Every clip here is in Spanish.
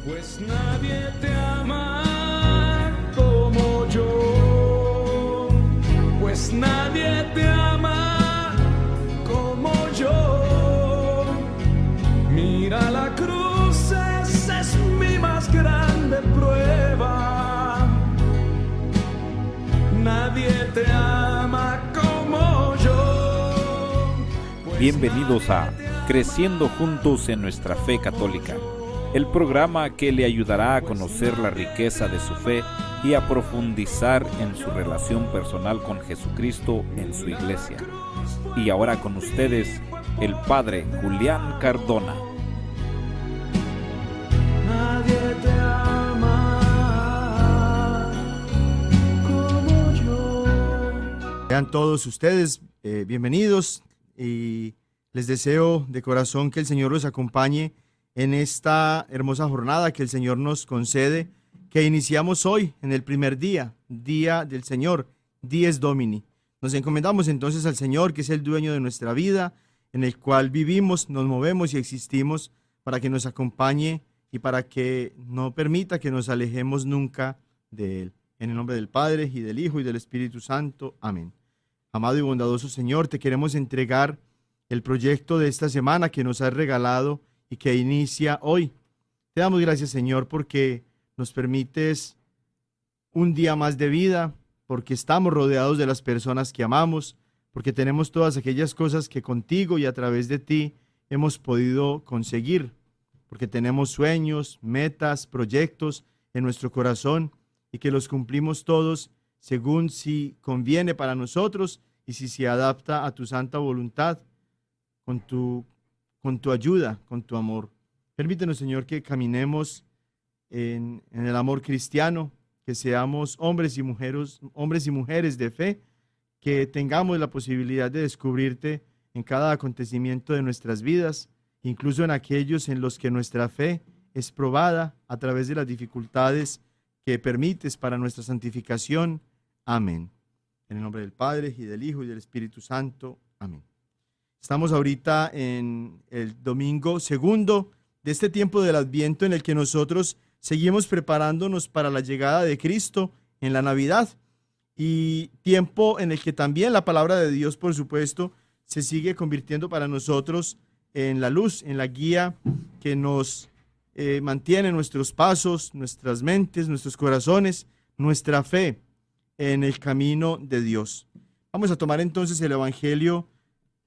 Pues nadie te ama como yo, pues nadie te ama como yo. Mira la cruz, esa es mi más grande prueba. Nadie te ama como yo. Bienvenidos a Creciendo Juntos en Nuestra Fe Católica, el programa que le ayudará a conocer la riqueza de su fe y a profundizar en su relación personal con Jesucristo en su iglesia. Y ahora con ustedes, el Padre Julián Cardona. Nadie te ama como yo. Sean todos ustedes bienvenidos y les deseo de corazón que el Señor los acompañe en esta hermosa jornada que el Señor nos concede, que iniciamos hoy en el primer día del Señor, Dies Domini. Nos encomendamos entonces al Señor, que es el dueño de nuestra vida, en el cual vivimos, nos movemos y existimos, para que nos acompañe y para que no permita que nos alejemos nunca de Él. En el nombre del Padre, y del Hijo, y del Espíritu Santo. Amén. Amado y bondadoso Señor, te queremos entregar el proyecto de esta semana que nos has regalado y que inicia hoy. Te damos gracias, Señor, porque nos permites un día más de vida, porque estamos rodeados de las personas que amamos, porque tenemos todas aquellas cosas que contigo y a través de ti hemos podido conseguir, porque tenemos sueños, metas, proyectos en nuestro corazón y que los cumplimos todos según si conviene para nosotros y si se adapta a tu santa voluntad, con tu ayuda, con tu amor. Permítenos, Señor, que caminemos en el amor cristiano, que seamos hombres y mujeres de fe, que tengamos la posibilidad de descubrirte en cada acontecimiento de nuestras vidas, incluso en aquellos en los que nuestra fe es probada a través de las dificultades que permites para nuestra santificación. Amén. En el nombre del Padre, y del Hijo, y del Espíritu Santo. Amén. Estamos ahorita en el domingo segundo de este tiempo del Adviento, en el que nosotros seguimos preparándonos para la llegada de Cristo en la Navidad, y tiempo en el que también la palabra de Dios, por supuesto, se sigue convirtiendo para nosotros en la luz, en la guía que nos mantiene nuestros pasos, nuestras mentes, nuestros corazones, nuestra fe en el camino de Dios. Vamos a tomar entonces el Evangelio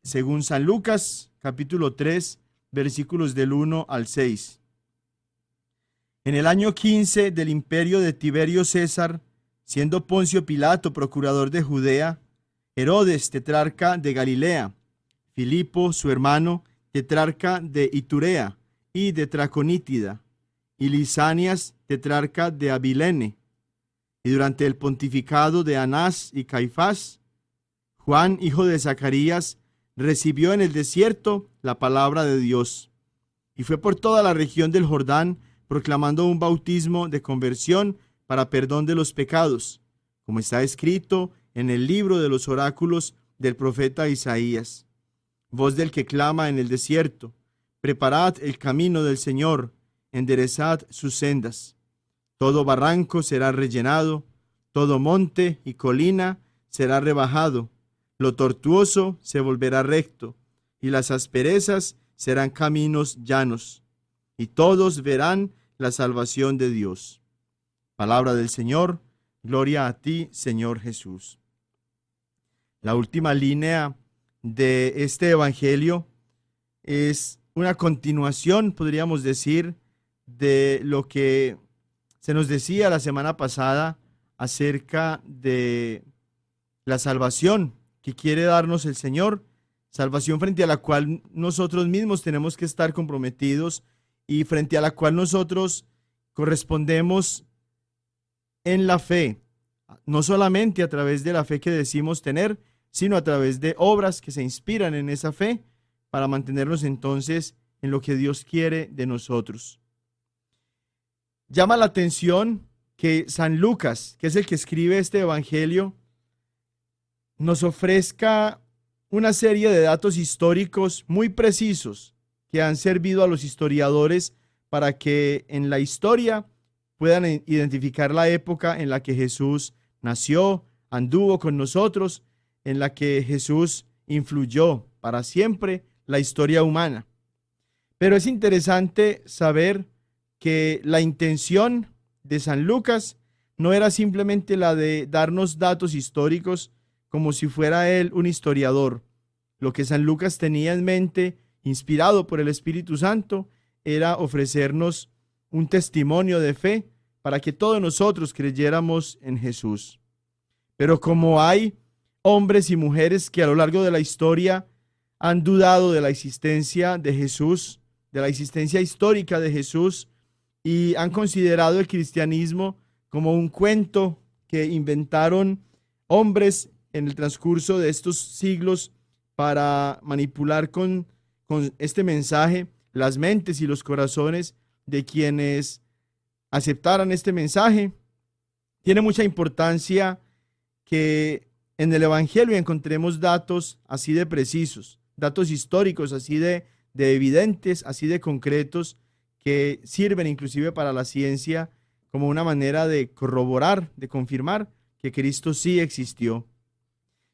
según San Lucas, capítulo 3, versículos del 1 al 6. En el año 15 del imperio de Tiberio César, siendo Poncio Pilato procurador de Judea, Herodes tetrarca de Galilea, Filipo su hermano tetrarca de Iturea y de Traconítida, y Lisanias tetrarca de Abilene, y durante el pontificado de Anás y Caifás, Juan, hijo de Zacarías, recibió en el desierto la palabra de Dios, y fue por toda la región del Jordán proclamando un bautismo de conversión para perdón de los pecados, como está escrito en el libro de los oráculos del profeta Isaías. Voz del que clama en el desierto: preparad el camino del Señor, enderezad sus sendas. Todo barranco será rellenado, todo monte y colina será rebajado. Lo tortuoso se volverá recto, y las asperezas serán caminos llanos, y todos verán la salvación de Dios. Palabra del Señor, gloria a ti, Señor Jesús. La última línea de este evangelio es una continuación, podríamos decir, de lo que se nos decía la semana pasada acerca de la salvación que quiere darnos el Señor, salvación frente a la cual nosotros mismos tenemos que estar comprometidos y frente a la cual nosotros correspondemos en la fe, no solamente a través de la fe que decimos tener, sino a través de obras que se inspiran en esa fe para mantenernos entonces en lo que Dios quiere de nosotros. Llama la atención que San Lucas, que es el que escribe este evangelio, nos ofrezca una serie de datos históricos muy precisos que han servido a los historiadores para que en la historia puedan identificar la época en la que Jesús nació, anduvo con nosotros, en la que Jesús influyó para siempre la historia humana. Pero es interesante saber que la intención de San Lucas no era simplemente la de darnos datos históricos como si fuera él un historiador. Lo que San Lucas tenía en mente, inspirado por el Espíritu Santo, era ofrecernos un testimonio de fe para que todos nosotros creyéramos en Jesús. Pero como hay hombres y mujeres que a lo largo de la historia han dudado de la existencia de Jesús, de la existencia histórica de Jesús, y han considerado el cristianismo como un cuento que inventaron hombres en el transcurso de estos siglos para manipular con este mensaje las mentes y los corazones de quienes aceptaran este mensaje. Tiene mucha importancia que en el Evangelio encontremos datos así de precisos, datos históricos así de evidentes, así de concretos, que sirven inclusive para la ciencia como una manera de corroborar, de confirmar que Cristo sí existió.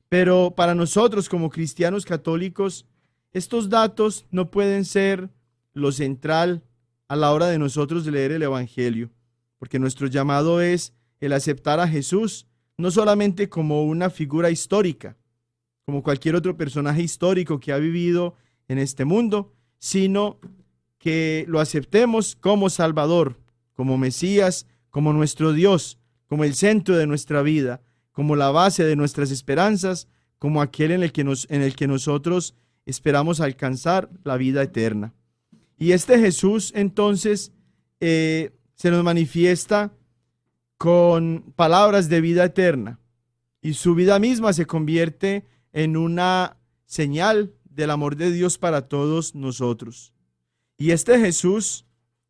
Pero para nosotros como cristianos católicos, estos datos no pueden ser lo central a la hora de nosotros leer el Evangelio, porque nuestro llamado es el aceptar a Jesús no solamente como una figura histórica, como cualquier otro personaje histórico que ha vivido en este mundo, sino que lo aceptemos como Salvador, como Mesías, como nuestro Dios, como el centro de nuestra vida, como la base de nuestras esperanzas, como aquel en el que nosotros esperamos alcanzar la vida eterna. Y este Jesús entonces se nos manifiesta con palabras de vida eterna, y su vida misma se convierte en una señal del amor de Dios para todos nosotros. Y este Jesús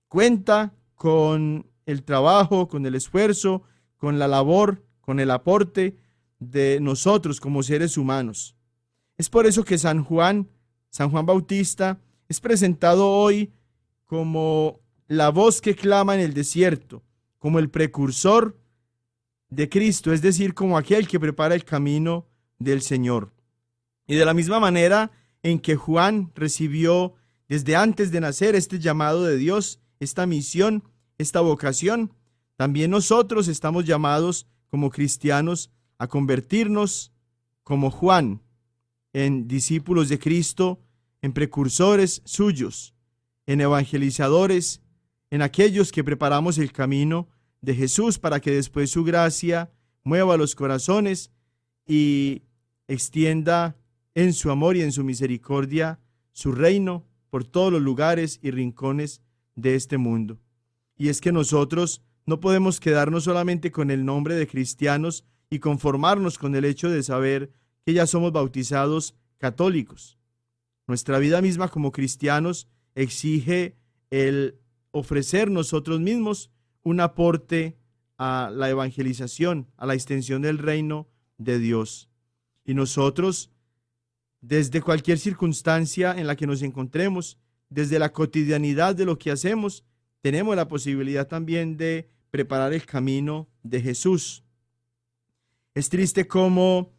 cuenta con el trabajo, con el esfuerzo, con la labor, con el aporte de nosotros como seres humanos. Es por eso que San Juan Bautista, es presentado hoy como la voz que clama en el desierto, como el precursor de Cristo, es decir, como aquel que prepara el camino del Señor. Y de la misma manera en que Juan recibió desde antes de nacer este llamado de Dios, esta misión, esta vocación, también nosotros estamos llamados como cristianos a convertirnos como Juan en discípulos de Cristo, en precursores suyos, en evangelizadores, en aquellos que preparamos el camino de Jesús para que después su gracia mueva los corazones y extienda en su amor y en su misericordia su reino por todos los lugares y rincones de este mundo. Y es que nosotros no podemos quedarnos solamente con el nombre de cristianos y conformarnos con el hecho de saber que ya somos bautizados católicos. Nuestra vida misma como cristianos exige el ofrecer nosotros mismos un aporte a la evangelización, a la extensión del reino de Dios. Y nosotros, desde cualquier circunstancia en la que nos encontremos, desde la cotidianidad de lo que hacemos, tenemos la posibilidad también de preparar el camino de Jesús. Es triste cómo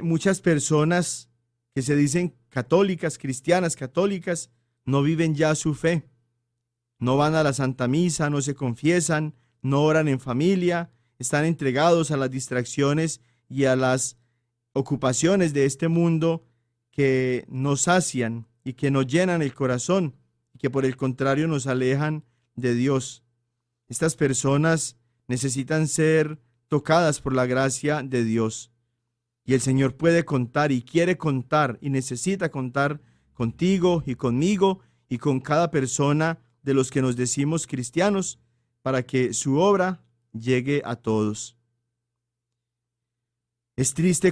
muchas personas que se dicen católicas, cristianas, católicas, no viven ya su fe. No van a la Santa Misa, no se confiesan, no oran en familia, están entregados a las distracciones y a las ocupaciones de este mundo que nos sacian y que nos llenan el corazón y que por el contrario nos alejan de Dios. Estas personas necesitan ser tocadas por la gracia de Dios. Y el Señor puede contar y quiere contar y necesita contar contigo y conmigo y con cada persona de los que nos decimos cristianos para que su obra llegue a todos. Es triste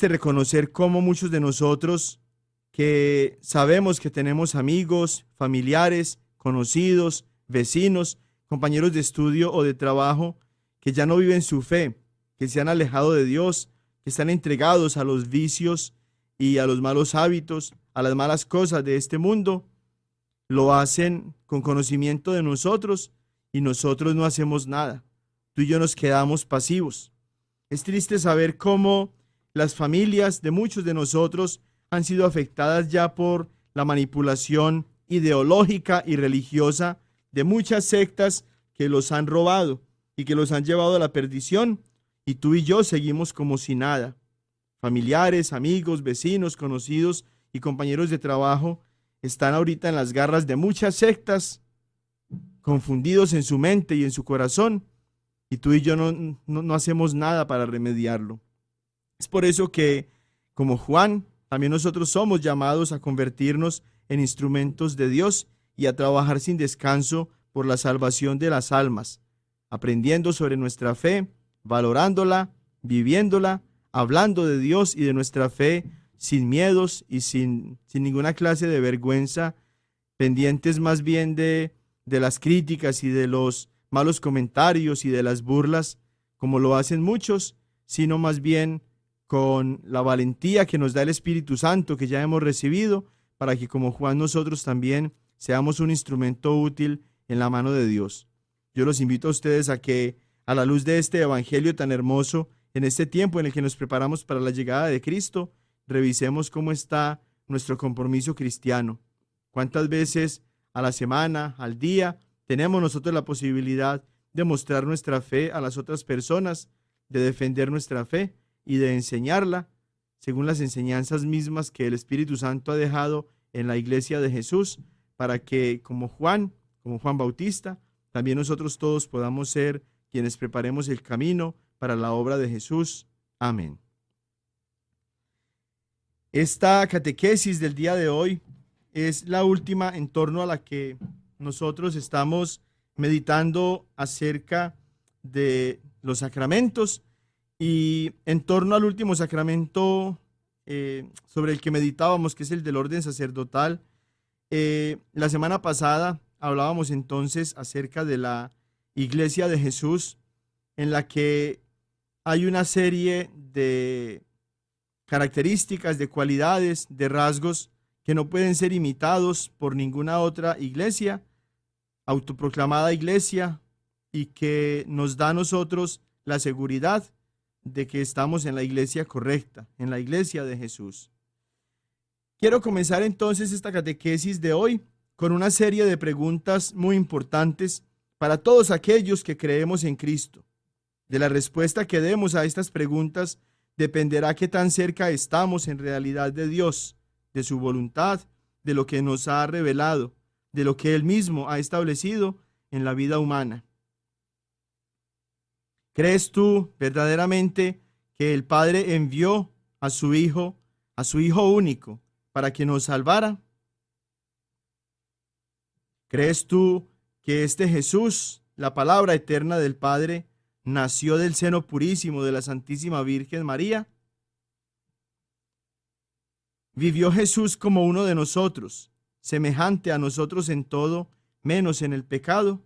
reconocer cómo muchos de nosotros que sabemos que tenemos amigos, familiares, conocidos, vecinos, compañeros de estudio o de trabajo que ya no viven su fe, que se han alejado de Dios, que están entregados a los vicios y a los malos hábitos, a las malas cosas de este mundo. lo hacen con conocimiento de nosotros y nosotros no hacemos nada. Tú y yo nos quedamos pasivos. Es triste saber cómo las familias de muchos de nosotros han sido afectadas ya por la manipulación ideológica y religiosa de muchas sectas que los han robado y que los han llevado a la perdición, y tú y yo seguimos como si nada. Familiares, amigos, vecinos, conocidos y compañeros de trabajo están ahorita en las garras de muchas sectas, confundidos en su mente y en su corazón, y tú y yo no hacemos nada para remediarlo. Es por eso que, como Juan, también nosotros somos llamados a convertirnos en instrumentos de Dios y a trabajar sin descanso por la salvación de las almas, aprendiendo sobre nuestra fe, valorándola, viviéndola, hablando de Dios y de nuestra fe sin miedos y sin ninguna clase de vergüenza, pendientes más bien de las críticas y de los malos comentarios y de las burlas, como lo hacen muchos, sino más bien con la valentía que nos da el Espíritu Santo que ya hemos recibido, para que como Juan nosotros también seamos un instrumento útil en la mano de Dios. Yo los invito a ustedes a que, a la luz de este evangelio tan hermoso, en este tiempo en el que nos preparamos para la llegada de Cristo, revisemos cómo está nuestro compromiso cristiano. ¿Cuántas veces a la semana, al día, tenemos nosotros la posibilidad de mostrar nuestra fe a las otras personas, de defender nuestra fe y de enseñarla según las enseñanzas mismas que el Espíritu Santo ha dejado en la iglesia de Jesús, para que como Juan Bautista, también nosotros todos podamos ser quienes preparemos el camino para la obra de Jesús. Amén. Esta catequesis del día de hoy es la última en torno a la que nosotros estamos meditando acerca de los sacramentos, y en torno al último sacramento sobre el que meditábamos, que es el del orden sacerdotal. La semana pasada hablábamos entonces acerca de la Iglesia de Jesús, en la que hay una serie de características, de cualidades, de rasgos que no pueden ser imitados por ninguna otra iglesia, autoproclamada iglesia, y que nos da a nosotros la seguridad de que estamos en la iglesia correcta, en la iglesia de Jesús. Quiero comenzar entonces esta catequesis de hoy con una serie de preguntas muy importantes para todos aquellos que creemos en Cristo. De la respuesta que demos a estas preguntas dependerá qué tan cerca estamos en realidad de Dios, de su voluntad, de lo que nos ha revelado, de lo que Él mismo ha establecido en la vida humana. ¿Crees tú verdaderamente que el Padre envió a su Hijo único, para que nos salvara? ¿Crees tú que este Jesús, la palabra eterna del Padre, nació del seno purísimo de la Santísima Virgen María? ¿Vivió Jesús como uno de nosotros, semejante a nosotros en todo, menos en el pecado?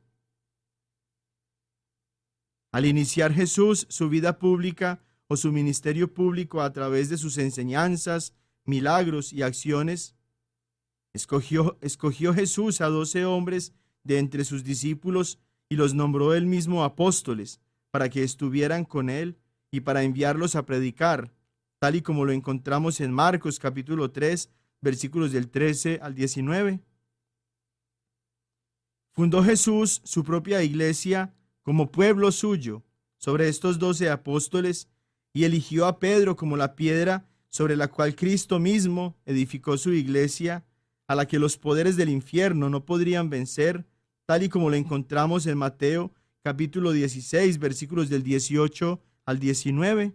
Al iniciar Jesús su vida pública o su ministerio público a través de sus enseñanzas, milagros y acciones, escogió Jesús a 12 hombres de entre sus discípulos y los nombró él mismo apóstoles, para que estuvieran con él y para enviarlos a predicar, tal y como lo encontramos en Marcos capítulo 3, versículos del 13 al 19. Fundó Jesús su propia iglesia como pueblo suyo sobre estos 12 apóstoles, y eligió a Pedro como la piedra sobre la cual Cristo mismo edificó su iglesia, a la que los poderes del infierno no podrían vencer, tal y como lo encontramos en Mateo capítulo 16, versículos del 18 al 19.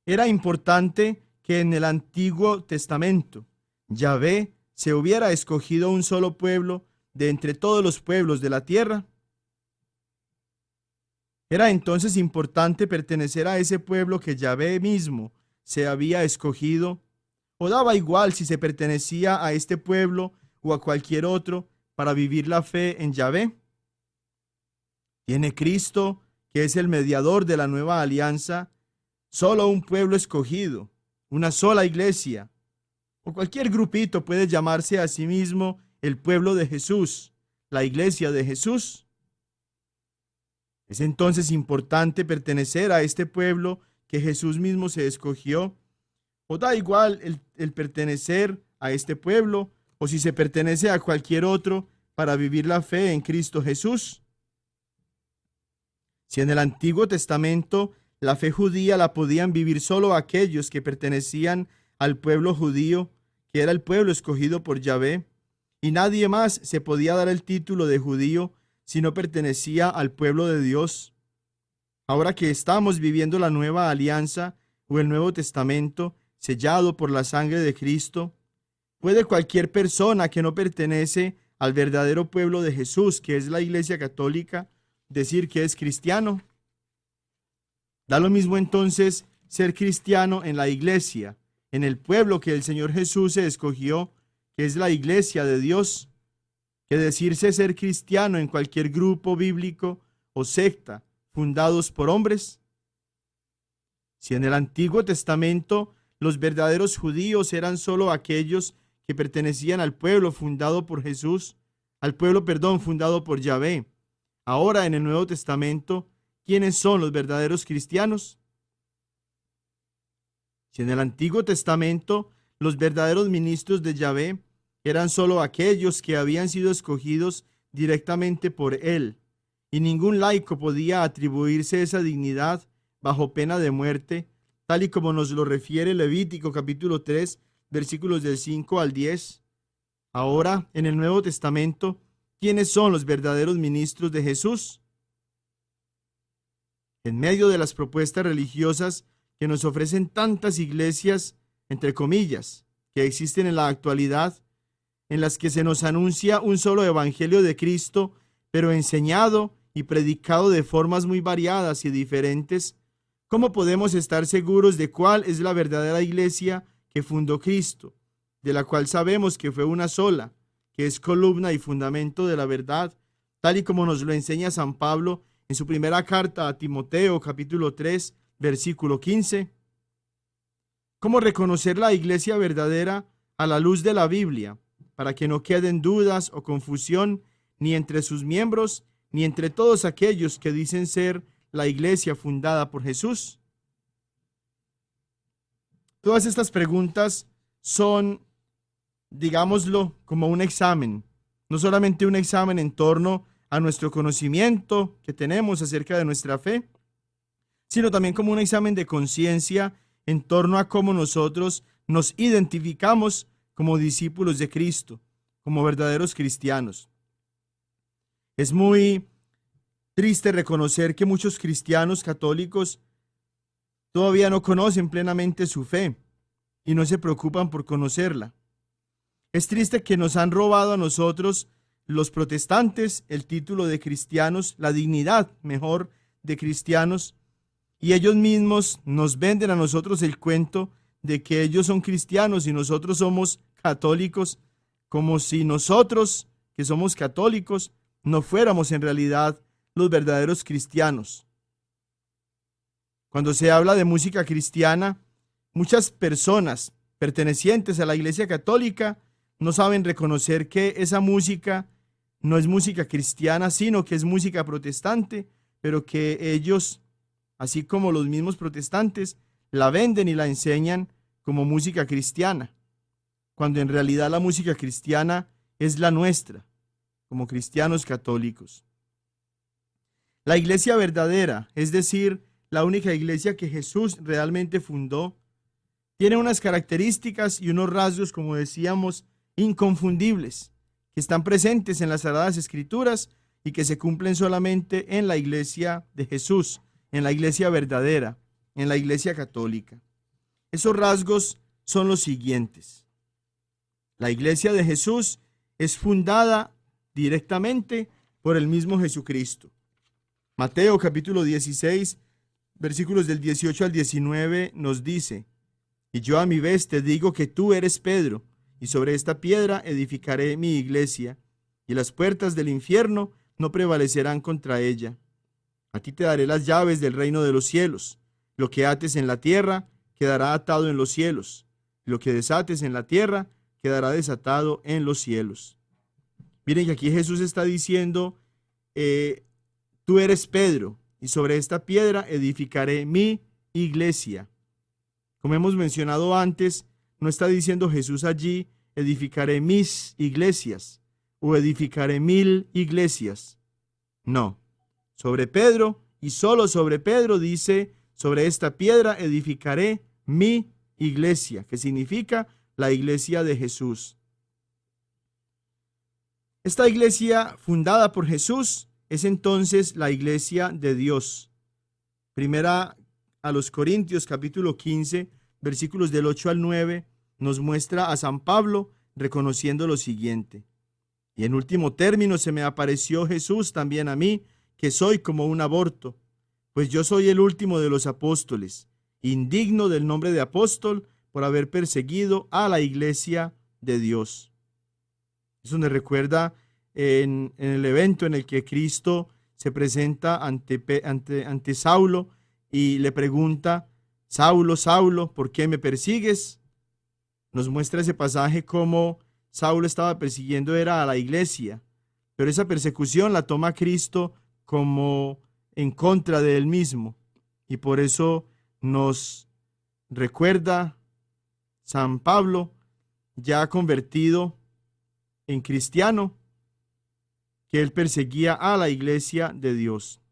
Era importante que en el Antiguo Testamento Yahvé se hubiera escogido un solo pueblo de entre todos los pueblos de la tierra. Era entonces importante pertenecer a ese pueblo que Yahvé mismo se había escogido, o daba igual si se pertenecía a este pueblo o a cualquier otro para vivir la fe en Yahvé. Tiene Cristo, que es el mediador de la nueva alianza, solo un pueblo escogido, una sola iglesia, o cualquier grupito puede llamarse a sí mismo el pueblo de Jesús, la iglesia de Jesús. Es entonces importante pertenecer a este pueblo que Jesús mismo se escogió, o da igual el pertenecer a este pueblo, o si se pertenece a cualquier otro para vivir la fe en Cristo Jesús. Si en el Antiguo Testamento la fe judía la podían vivir solo aquellos que pertenecían al pueblo judío, que era el pueblo escogido por Yahvé, y nadie más se podía dar el título de judío si no pertenecía al pueblo de Dios. Ahora que estamos viviendo la nueva alianza o el Nuevo Testamento, sellado por la sangre de Cristo, ¿puede cualquier persona que no pertenece al verdadero pueblo de Jesús, que es la Iglesia Católica, decir que es cristiano? Da lo mismo entonces ser cristiano en la iglesia, en el pueblo que el Señor Jesús se escogió, que es la iglesia de Dios, que decirse ser cristiano en cualquier grupo bíblico o secta fundados por hombres. Si en el Antiguo Testamento los verdaderos judíos eran solo aquellos que pertenecían al pueblo fundado por Jesús, fundado por Yahvé, ahora en el Nuevo Testamento, ¿quiénes son los verdaderos cristianos? Si en el Antiguo Testamento los verdaderos ministros de Yahvé eran solo aquellos que habían sido escogidos directamente por él, y ningún laico podía atribuirse esa dignidad bajo pena de muerte, tal y como nos lo refiere Levítico capítulo 3, versículos del 5 al 10. Ahora, en el Nuevo Testamento, ¿quiénes son los verdaderos ministros de Jesús? En medio de las propuestas religiosas que nos ofrecen tantas iglesias, entre comillas, que existen en la actualidad, en las que se nos anuncia un solo evangelio de Cristo, pero enseñado y predicado de formas muy variadas y diferentes, ¿cómo podemos estar seguros de cuál es la verdadera iglesia que fundó Cristo, de la cual sabemos que fue una sola, que es columna y fundamento de la verdad, tal y como nos lo enseña San Pablo en su primera carta a Timoteo, capítulo 3, versículo 15? ¿Cómo reconocer la iglesia verdadera a la luz de la Biblia, para que no queden dudas o confusión ni entre sus miembros, ni entre todos aquellos que dicen ser la iglesia fundada por Jesús? Todas estas preguntas son, digámoslo, como un examen, no solamente un examen en torno a nuestro conocimiento que tenemos acerca de nuestra fe, sino también como un examen de conciencia en torno a cómo nosotros nos identificamos como discípulos de Cristo, como verdaderos cristianos. Es muy triste reconocer que muchos cristianos católicos todavía no conocen plenamente su fe y no se preocupan por conocerla. Es triste que nos han robado a nosotros, los protestantes, el título de cristianos, la dignidad, mejor, de cristianos, y ellos mismos nos venden a nosotros el cuento de que ellos son cristianos y nosotros somos católicos, como si nosotros, que somos católicos, no fuéramos en realidad los verdaderos cristianos. Cuando se habla de música cristiana, muchas personas pertenecientes a la Iglesia Católica no saben reconocer que esa música no es música cristiana, sino que es música protestante, pero que ellos, así como los mismos protestantes, la venden y la enseñan como música cristiana, cuando en realidad la música cristiana es la nuestra, como cristianos católicos. La iglesia verdadera, es decir, la única iglesia que Jesús realmente fundó, tiene unas características y unos rasgos, como decíamos, inconfundibles, que están presentes en las Sagradas Escrituras y que se cumplen solamente en la iglesia de Jesús, en la iglesia verdadera, en la iglesia católica. Esos rasgos son los siguientes. La iglesia de Jesús es fundada directamente por el mismo Jesucristo. Mateo capítulo 16, versículos del 18 al 19 nos dice: y yo a mi vez te digo que tú eres Pedro, y sobre esta piedra edificaré mi iglesia, y las puertas del infierno no prevalecerán contra ella. A ti te daré las llaves del reino de los cielos. Lo que ates en la tierra quedará atado en los cielos, Lo que desates en la tierra quedará desatado en los cielos. Miren que aquí Jesús está diciendo, tú eres Pedro, y sobre esta piedra edificaré mi iglesia. Como hemos mencionado antes, no está diciendo Jesús allí, edificaré mis iglesias o edificaré 1000 iglesias. No, sobre Pedro y solo sobre Pedro dice, sobre esta piedra edificaré mi iglesia, que significa la iglesia de Jesús. Esta iglesia fundada por Jesús es entonces la iglesia de Dios. Primera a los Corintios capítulo 15, versículos del 8 al 9, nos muestra a San Pablo reconociendo lo siguiente. Y en último término se me apareció Jesús también a mí, que soy como un aborto, pues yo soy el último de los apóstoles, indigno del nombre de apóstol por haber perseguido a la iglesia de Dios. Eso me recuerda en el evento en el que Cristo se presenta ante Saulo y le pregunta, Saulo, Saulo, ¿por qué me persigues? Nos muestra ese pasaje como Saulo estaba persiguiendo era a la iglesia, pero esa persecución la toma Cristo como en contra de él mismo, y por eso nos recuerda San Pablo, ya convertido en cristiano, que él perseguía a la iglesia de Dios.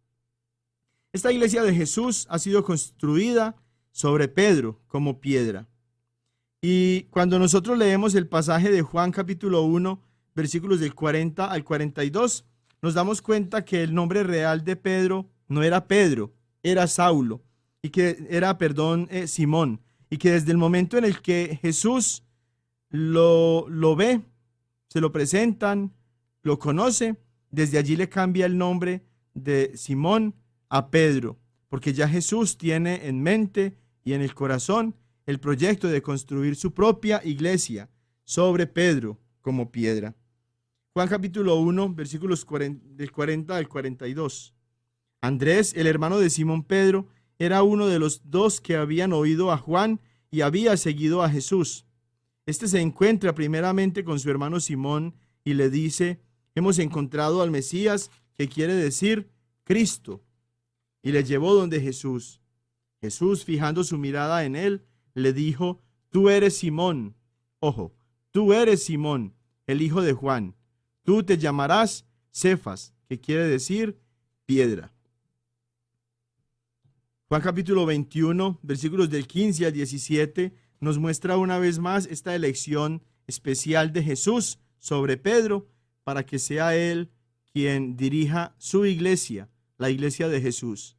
Esta iglesia de Jesús ha sido construida sobre Pedro como piedra. Y cuando nosotros leemos el pasaje de Juan capítulo 1, versículos del 40 al 42, nos damos cuenta que el nombre real de Pedro no era Pedro, era Saulo, y que era, Simón, y que desde el momento en el que Jesús lo ve, se lo presentan, lo conoce, desde allí le cambia el nombre de Simón a Pedro, porque ya Jesús tiene en mente y en el corazón el proyecto de construir su propia iglesia sobre Pedro como piedra. Juan capítulo 1, versículos del 40 al 42. Andrés, el hermano de Simón Pedro, era uno de los dos que habían oído a Juan y había seguido a Jesús. Este se encuentra primeramente con su hermano Simón y le dice, hemos encontrado al Mesías, que quiere decir Cristo. Y le llevó donde Jesús. Jesús, fijando su mirada en él, le dijo, tú eres Simón. Ojo, tú eres Simón, el hijo de Juan. Tú te llamarás Cefas, que quiere decir piedra. Juan capítulo 21, versículos del 15 al 17, nos muestra una vez más esta elección especial de Jesús sobre Pedro para que sea él quien dirija su iglesia, la iglesia de Jesús.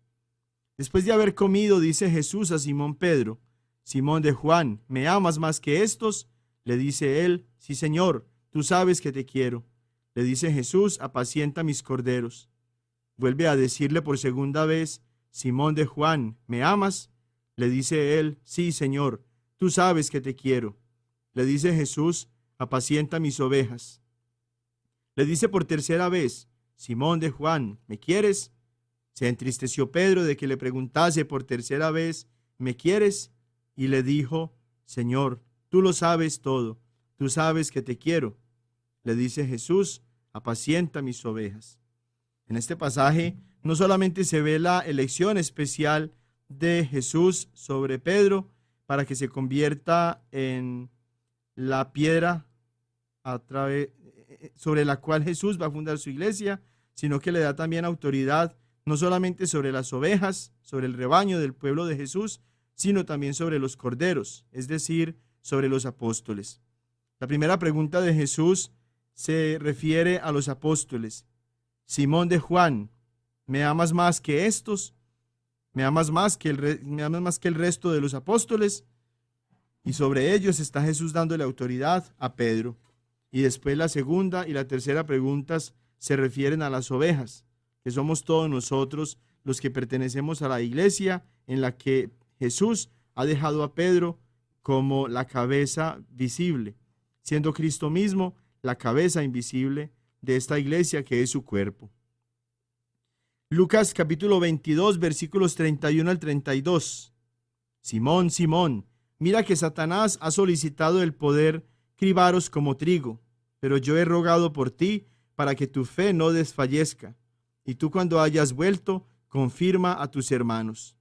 Después de haber comido, dice Jesús a Simón Pedro, Simón de Juan, ¿me amas más que estos? Le dice él, sí, Señor, tú sabes que te quiero. Le dice Jesús, apacienta mis corderos. Vuelve a decirle por segunda vez, Simón de Juan, ¿me amas? Le dice él, sí, Señor, tú sabes que te quiero. Le dice Jesús, apacienta mis ovejas. Le dice por tercera vez, Simón de Juan, ¿me quieres? Se entristeció Pedro de que le preguntase por tercera vez, ¿me quieres? Y le dijo, Señor, tú lo sabes todo, tú sabes que te quiero. Le dice Jesús, apacienta mis ovejas. En este pasaje no solamente se ve la elección especial de Jesús sobre Pedro para que se convierta en la piedra sobre la cual Jesús va a fundar su iglesia, sino que le da también autoridad no solamente sobre las ovejas, sobre el rebaño del pueblo de Jesús, sino también sobre los corderos, es decir, sobre los apóstoles. La primera pregunta de Jesús se refiere a los apóstoles. Simón de Juan, ¿me amas más que estos? ¿Me amas más que el resto de los apóstoles? Y sobre ellos está Jesús dándole autoridad a Pedro. Y después la segunda y la tercera preguntas se refieren a las ovejas, que somos todos nosotros los que pertenecemos a la iglesia en la que Jesús ha dejado a Pedro como la cabeza visible, siendo Cristo mismo la cabeza invisible de esta iglesia que es su cuerpo. Lucas capítulo 22, versículos 31 al 32. Simón, Simón, mira que Satanás ha solicitado el poder cribaros como trigo, pero yo he rogado por ti para que tu fe no desfallezca, y tú cuando hayas vuelto, confirma a tus hermanos.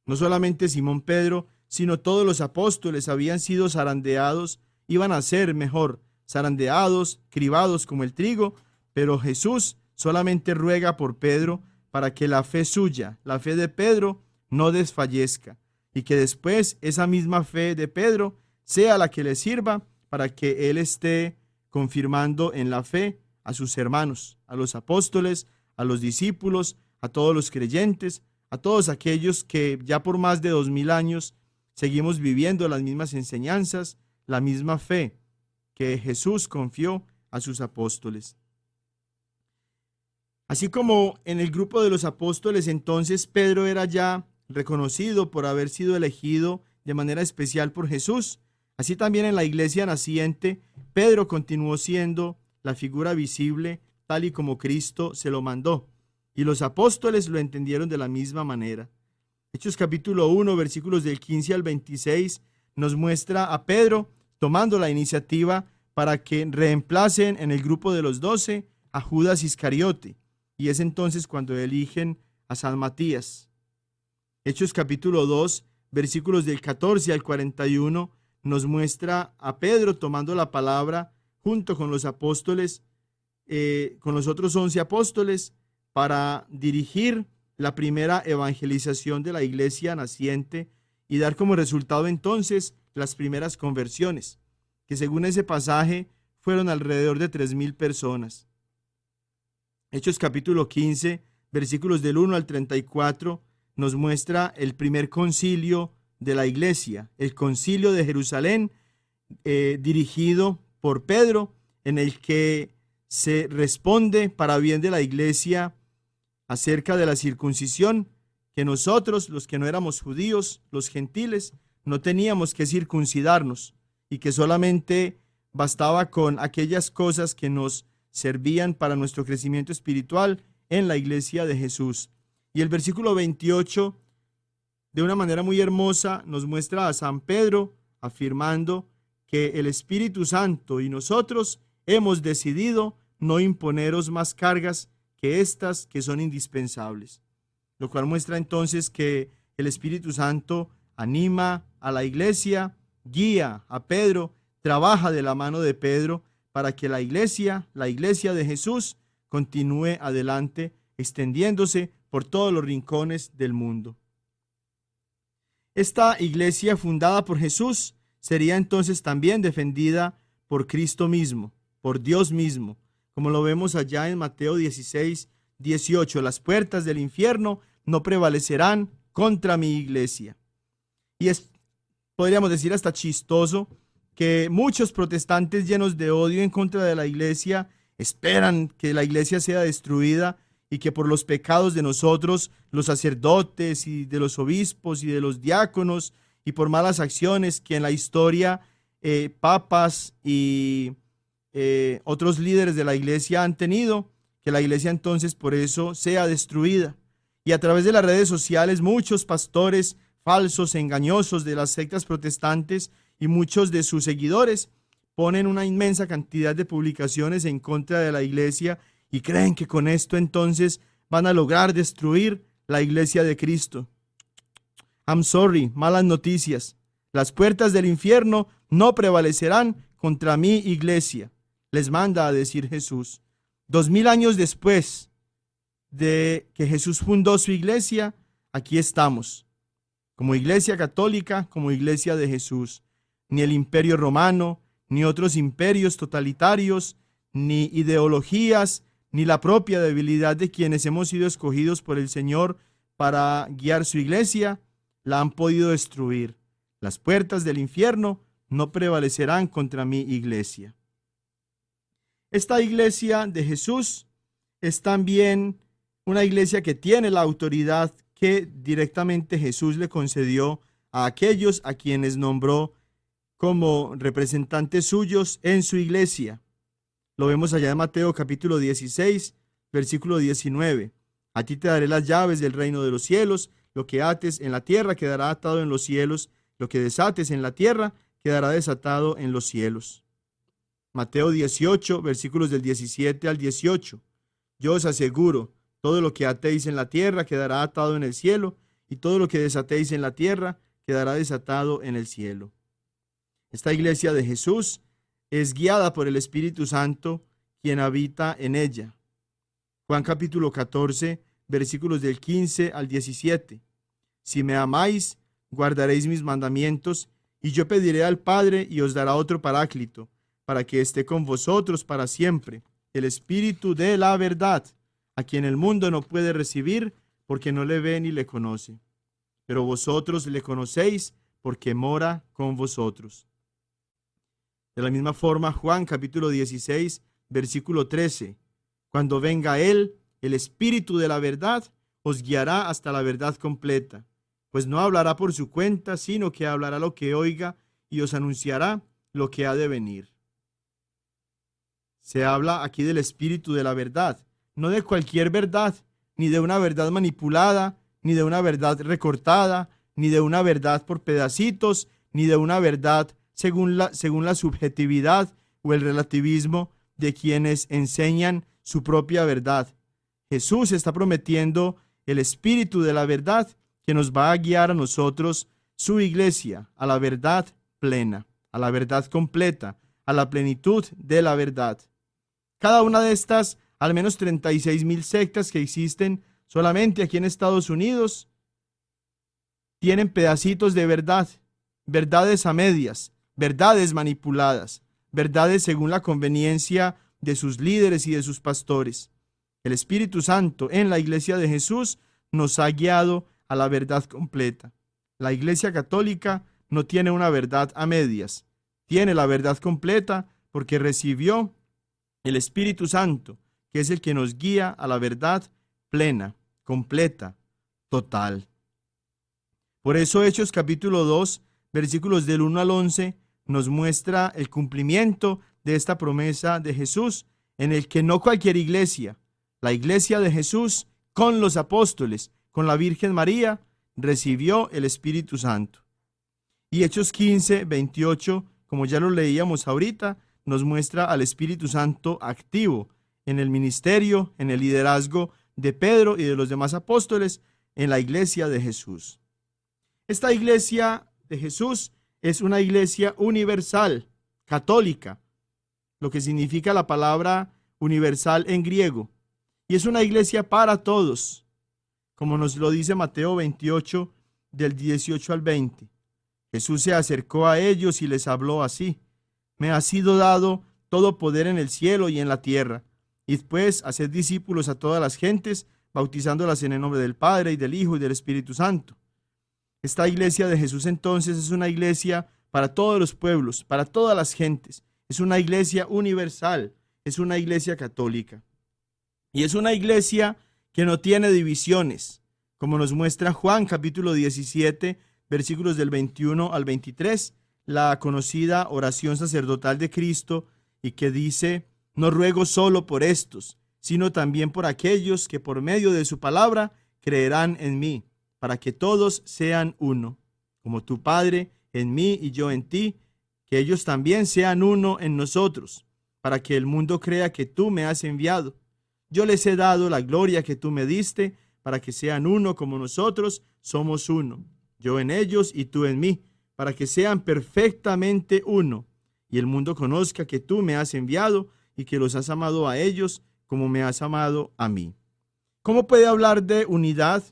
No solamente Simón Pedro, sino todos los apóstoles habían sido zarandeados, iban a ser mejor, zarandeados, cribados como el trigo, pero Jesús solamente ruega por Pedro para que la fe suya, la fe de Pedro, no desfallezca, y que después esa misma fe de Pedro sea la que le sirva para que él esté confirmando en la fe a sus hermanos, a los apóstoles, a los discípulos, a todos los creyentes, a todos aquellos que ya por más de 2000 años seguimos viviendo las mismas enseñanzas, la misma fe que Jesús confió a sus apóstoles. Así como en el grupo de los apóstoles, entonces Pedro era ya reconocido por haber sido elegido de manera especial por Jesús. Así también en la iglesia naciente, Pedro continuó siendo la figura visible tal y como Cristo se lo mandó. Y los apóstoles lo entendieron de la misma manera. Hechos capítulo 1, versículos del 15 al 26, nos muestra a Pedro tomando la iniciativa para que reemplacen en el grupo de los 12 a Judas Iscariote. Y es entonces cuando eligen a San Matías. Hechos capítulo 2, versículos del 14 al 41, nos muestra a Pedro tomando la palabra junto con los apóstoles, con los otros 11 apóstoles, para dirigir la primera evangelización de la iglesia naciente y dar como resultado entonces las primeras conversiones, que según ese pasaje fueron alrededor de 3000 personas. Hechos capítulo 15, versículos del 1 al 34, nos muestra el primer concilio de la iglesia, el concilio de Jerusalén, dirigido por Pedro, en el que se responde para bien de la iglesia acerca de la circuncisión, que nosotros, los que no éramos judíos, los gentiles, no teníamos que circuncidarnos y que solamente bastaba con aquellas cosas que nos servían para nuestro crecimiento espiritual en la iglesia de Jesús. Y el versículo 28, de una manera muy hermosa, nos muestra a San Pedro afirmando que el Espíritu Santo y nosotros hemos decidido no imponeros más cargas que estas que son indispensables. Lo cual muestra entonces que el Espíritu Santo anima a la iglesia, guía a Pedro, trabaja de la mano de Pedro para que la iglesia de Jesús, continúe adelante, extendiéndose por todos los rincones del mundo. Esta iglesia fundada por Jesús sería entonces también defendida por Cristo mismo, por Dios mismo, como lo vemos allá en Mateo 16, 18. Las puertas del infierno no prevalecerán contra mi iglesia. Y es, podríamos decir, hasta chistoso que muchos protestantes llenos de odio en contra de la iglesia esperan que la iglesia sea destruida y que por los pecados de nosotros, los sacerdotes y de los obispos y de los diáconos, y por malas acciones que en la historia papas y otros líderes de la iglesia han tenido, que la iglesia entonces por eso sea destruida. Y a través de las redes sociales muchos pastores falsos, engañosos de las sectas protestantes y muchos de sus seguidores ponen una inmensa cantidad de publicaciones en contra de la iglesia y creen que con esto entonces van a lograr destruir la iglesia de Cristo. I'm sorry, malas noticias. Las puertas del infierno no prevalecerán contra mi iglesia, les manda a decir Jesús. 2000 años después de que Jesús fundó su iglesia, aquí estamos, como iglesia católica, como iglesia de Jesús. Ni el imperio romano, ni otros imperios totalitarios, ni ideologías, ni la propia debilidad de quienes hemos sido escogidos por el Señor para guiar su iglesia, la han podido destruir. Las puertas del infierno no prevalecerán contra mi iglesia. Esta iglesia de Jesús es también una iglesia que tiene la autoridad que directamente Jesús le concedió a aquellos a quienes nombró como representantes suyos en su iglesia. Lo vemos allá en Mateo capítulo 16, versículo 19. A ti te daré las llaves del reino de los cielos, lo que ates en la tierra quedará atado en los cielos, Lo que desates en la tierra quedará desatado en los cielos. Mateo 18, versículos del 17 al 18. Yo os aseguro, todo lo que atéis en la tierra quedará atado en el cielo, y todo lo que desatéis en la tierra quedará desatado en el cielo. Esta iglesia de Jesús es guiada por el Espíritu Santo, quien habita en ella. Juan capítulo 14, versículos del 15 al 17. Si me amáis, guardaréis mis mandamientos, y yo pediré al Padre y os dará otro Paráclito, para que esté con vosotros para siempre, el Espíritu de la verdad, a quien el mundo no puede recibir, porque no le ve ni le conoce. Pero vosotros le conocéis, porque mora con vosotros. De la misma forma, Juan capítulo 16, versículo 13. Cuando venga Él, el Espíritu de la verdad, os guiará hasta la verdad completa, pues no hablará por su cuenta, sino que hablará lo que oiga y os anunciará lo que ha de venir. Se habla aquí del Espíritu de la verdad, no de cualquier verdad, ni de una verdad manipulada, ni de una verdad recortada, ni de una verdad por pedacitos, ni de una verdad según la subjetividad o el relativismo de quienes enseñan su propia verdad. Jesús está prometiendo el Espíritu de la verdad que nos va a guiar a nosotros, su iglesia, a la verdad plena, a la verdad completa, a la plenitud de la verdad. Cada una de estas, al menos 36,000 sectas que existen solamente aquí en Estados Unidos, tienen pedacitos de verdad, verdades a medias, verdades manipuladas, verdades según la conveniencia de sus líderes y de sus pastores. El Espíritu Santo en la iglesia de Jesús nos ha guiado a la verdad completa. La iglesia católica no tiene una verdad a medias, tiene la verdad completa porque recibió el Espíritu Santo, que es el que nos guía a la verdad plena, completa, total. Por eso Hechos capítulo 2, versículos del 1 al 11, nos muestra el cumplimiento de esta promesa de Jesús, en el que no cualquier iglesia, la iglesia de Jesús con los apóstoles, con la Virgen María, recibió el Espíritu Santo. Y Hechos 15, 28, como ya lo leíamos ahorita, nos muestra al Espíritu Santo activo en el ministerio, en el liderazgo de Pedro y de los demás apóstoles en la iglesia de Jesús. Esta iglesia de Jesús es una iglesia universal, católica, lo que significa la palabra universal en griego. Y es una iglesia para todos, como nos lo dice Mateo 28, del 18 al 20. Jesús se acercó a ellos y les habló así: me ha sido dado todo poder en el cielo y en la tierra. Id pues, haced discípulos a todas las gentes, bautizándolas en el nombre del Padre, y del Hijo, y del Espíritu Santo. Esta iglesia de Jesús entonces es una iglesia para todos los pueblos, para todas las gentes. Es una iglesia universal, es una iglesia católica. Y es una iglesia que no tiene divisiones, como nos muestra Juan capítulo 17, versículos del 21 al 23, la conocida oración sacerdotal de Cristo, y que dice: no ruego solo por estos, sino también por aquellos que por medio de su palabra creerán en mí, para que todos sean uno, como tu Padre en mí y yo en ti, que ellos también sean uno en nosotros, para que el mundo crea que tú me has enviado. Yo les he dado la gloria que tú me diste, para que sean uno como nosotros somos uno, yo en ellos y tú en mí, para que sean perfectamente uno, y el mundo conozca que tú me has enviado y que los has amado a ellos como me has amado a mí. ¿Cómo puede hablar de unidad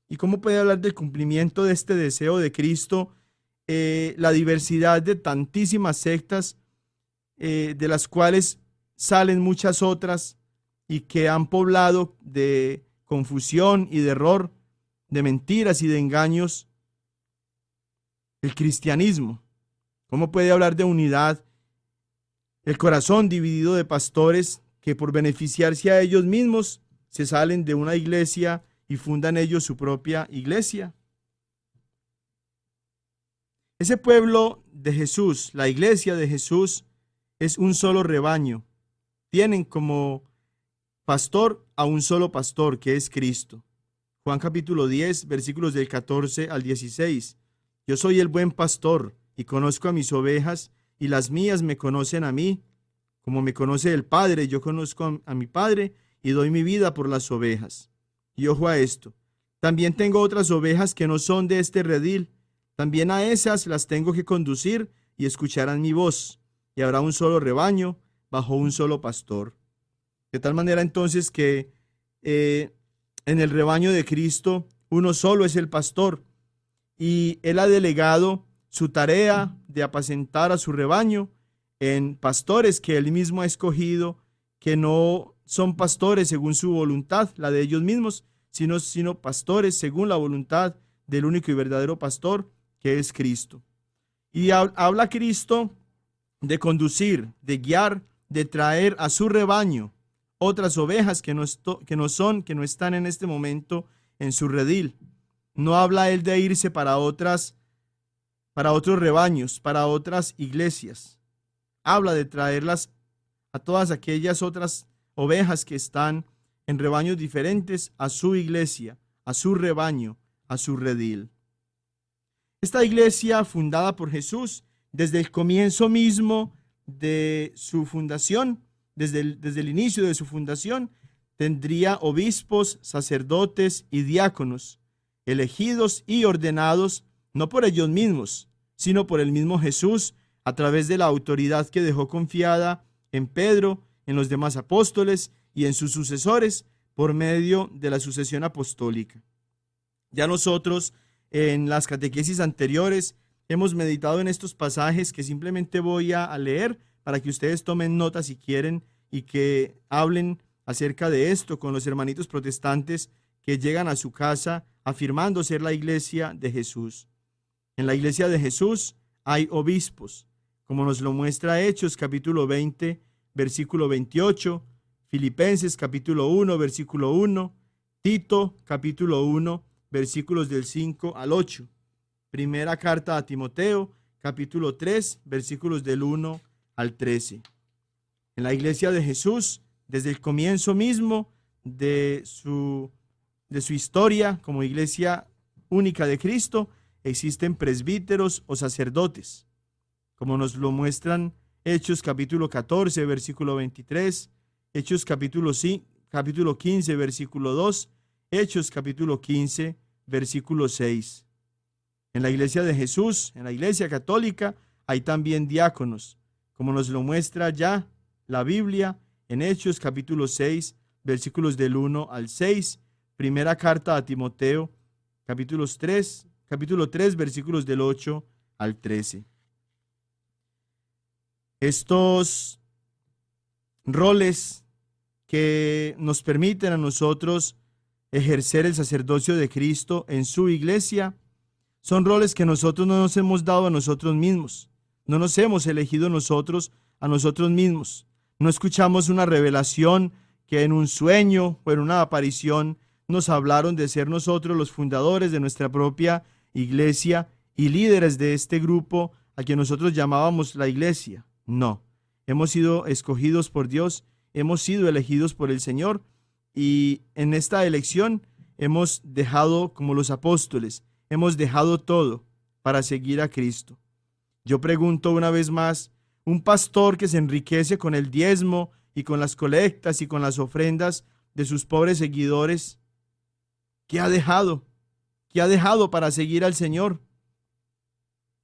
y cómo puede hablar del cumplimiento de este deseo de Cristo la diversidad de tantísimas sectas, de las cuales salen muchas otras y que han poblado de confusión y de error, de mentiras y de engaños el cristianismo? ¿Cómo puede hablar de unidad el corazón dividido de pastores que por beneficiarse a ellos mismos se salen de una iglesia y fundan ellos su propia iglesia? Ese pueblo de Jesús, la iglesia de Jesús, es un solo rebaño. Tienen como pastor a un solo pastor, que es Cristo. Juan capítulo 10, versículos del 14 al 16. Yo soy el buen pastor y conozco a mis ovejas y las mías me conocen a mí. Como me conoce el Padre, yo conozco a mi Padre y doy mi vida por las ovejas. Y ojo a esto, también tengo otras ovejas que no son de este redil. También a esas las tengo que conducir y escucharán mi voz. Y habrá un solo rebaño bajo un solo pastor. De tal manera entonces que en el rebaño de Cristo uno solo es el pastor y Él ha delegado su tarea de apacentar a su rebaño en pastores que Él mismo ha escogido, que no son pastores según su voluntad, la de ellos mismos, sino pastores según la voluntad del único y verdadero pastor, que es Cristo. Y habla Cristo de conducir, de guiar, de traer a su rebaño otras ovejas que no están en este momento en su redil. No habla Él de irse para otros rebaños, para otras iglesias. Habla de traerlas a todas aquellas otras ovejas que están en rebaños diferentes a su iglesia, a su rebaño, a su redil. Esta iglesia fundada por Jesús desde el comienzo mismo de su fundación, desde el inicio de su fundación, tendría obispos, sacerdotes y diáconos, elegidos y ordenados no por ellos mismos, sino por el mismo Jesús, a través de la autoridad que dejó confiada en Pedro, en los demás apóstoles y en sus sucesores por medio de la sucesión apostólica. Ya nosotros en las catequesis anteriores hemos meditado en estos pasajes que simplemente voy a leer para que ustedes tomen nota si quieren y que hablen acerca de esto con los hermanitos protestantes que llegan a su casa afirmando ser la iglesia de Jesús. En la iglesia de Jesús hay obispos, como nos lo muestra Hechos capítulo 20, versículo 28, Filipenses capítulo 1, versículo 1, Tito capítulo 1, versículos del 5 al 8, primera carta a Timoteo capítulo 3, versículos del 1 al 13. En la iglesia de Jesús, desde el comienzo mismo de su historia como iglesia única de Cristo, existen presbíteros o sacerdotes, como nos lo muestran Hechos capítulo 14, versículo 23, Hechos capítulo 15, versículo 2, Hechos capítulo 15, versículo 6. En la iglesia de Jesús, en la iglesia católica, hay también diáconos, como nos lo muestra ya la Biblia en Hechos capítulo 6, versículos del 1 al 6, primera carta a Timoteo, capítulo 3, versículos del 8 al 13. Estos roles que nos permiten a nosotros ejercer el sacerdocio de Cristo en su iglesia son roles que nosotros no nos hemos dado a nosotros mismos, no nos hemos elegido nosotros a nosotros mismos. No escuchamos una revelación que en un sueño o en una aparición nos hablaron de ser nosotros los fundadores de nuestra propia iglesia y líderes de este grupo a quien nosotros llamábamos la iglesia. No, hemos sido escogidos por Dios, hemos sido elegidos por el Señor y en esta elección hemos dejado, como los apóstoles, hemos dejado todo para seguir a Cristo. Yo pregunto una vez más, un pastor que se enriquece con el diezmo y con las colectas y con las ofrendas de sus pobres seguidores, ¿qué ha dejado? ¿Qué ha dejado para seguir al Señor?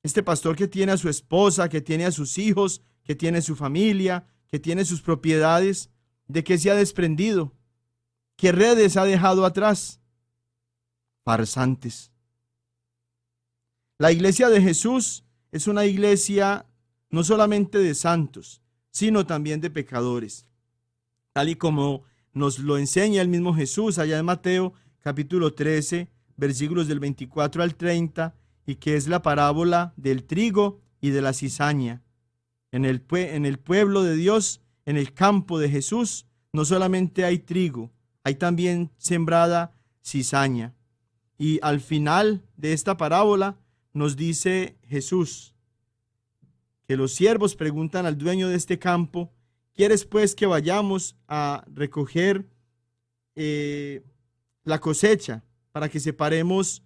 Este pastor que tiene a su esposa, que tiene a sus hijos, que tiene su familia, que tiene sus propiedades, ¿de qué se ha desprendido? ¿Qué redes ha dejado atrás? Farsantes. La iglesia de Jesús es una iglesia no solamente de santos, sino también de pecadores, tal y como nos lo enseña el mismo Jesús allá en Mateo capítulo 13, versículos del 24 al 30, y que es la parábola del trigo y de la cizaña. En el pueblo de Dios, en el campo de Jesús, no solamente hay trigo, hay también sembrada cizaña. Y al final de esta parábola nos dice Jesús que los siervos preguntan al dueño de este campo: ¿quieres pues que vayamos a recoger la cosecha para que separemos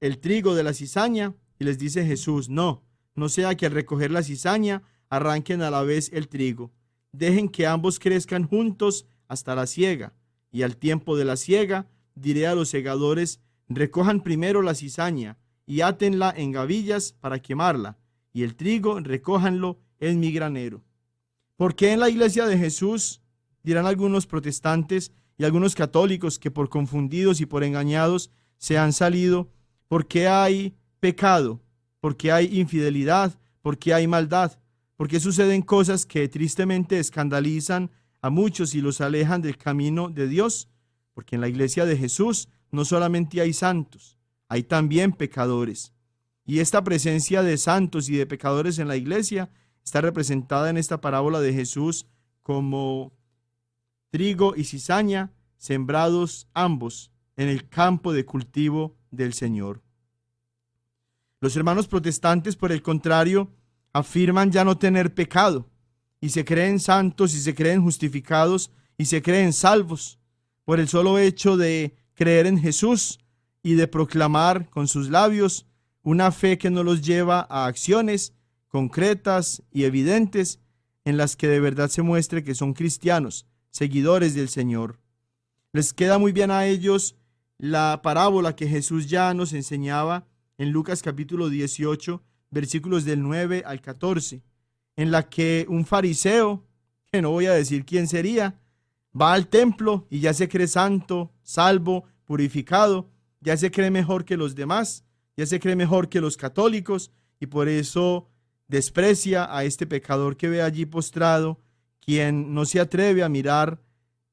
el trigo de la cizaña? Y les dice Jesús: no, no sea que al recoger la cizaña arranquen a la vez el trigo. Dejen que ambos crezcan juntos hasta la siega. Y al tiempo de la siega diré a los segadores: recojan primero la cizaña y átenla en gavillas para quemarla, y el trigo recójanlo en mi granero. ¿Por qué en la iglesia de Jesús, dirán algunos protestantes y algunos católicos que por confundidos y por engañados se han salido? ¿Por qué hay pecado? ¿Por qué hay infidelidad? ¿Por qué hay maldad? ¿Por qué suceden cosas que tristemente escandalizan a muchos y los alejan del camino de Dios? Porque en la iglesia de Jesús no solamente hay santos, hay también pecadores. Y esta presencia de santos y de pecadores en la iglesia está representada en esta parábola de Jesús como trigo y cizaña sembrados ambos en el campo de cultivo del Señor. Los hermanos protestantes, por el contrario, afirman ya no tener pecado y se creen santos y se creen justificados y se creen salvos por el solo hecho de creer en Jesús y de proclamar con sus labios una fe que no los lleva a acciones concretas y evidentes en las que de verdad se muestre que son cristianos, seguidores del Señor. Les queda muy bien a ellos la parábola que Jesús ya nos enseñaba en Lucas capítulo 18, versículos del 9 al 14, en la que un fariseo, que no voy a decir quién sería, va al templo y ya se cree santo, salvo, purificado, ya se cree mejor que los demás, ya se cree mejor que los católicos, y por eso desprecia a este pecador que ve allí postrado, quien no se atreve a mirar,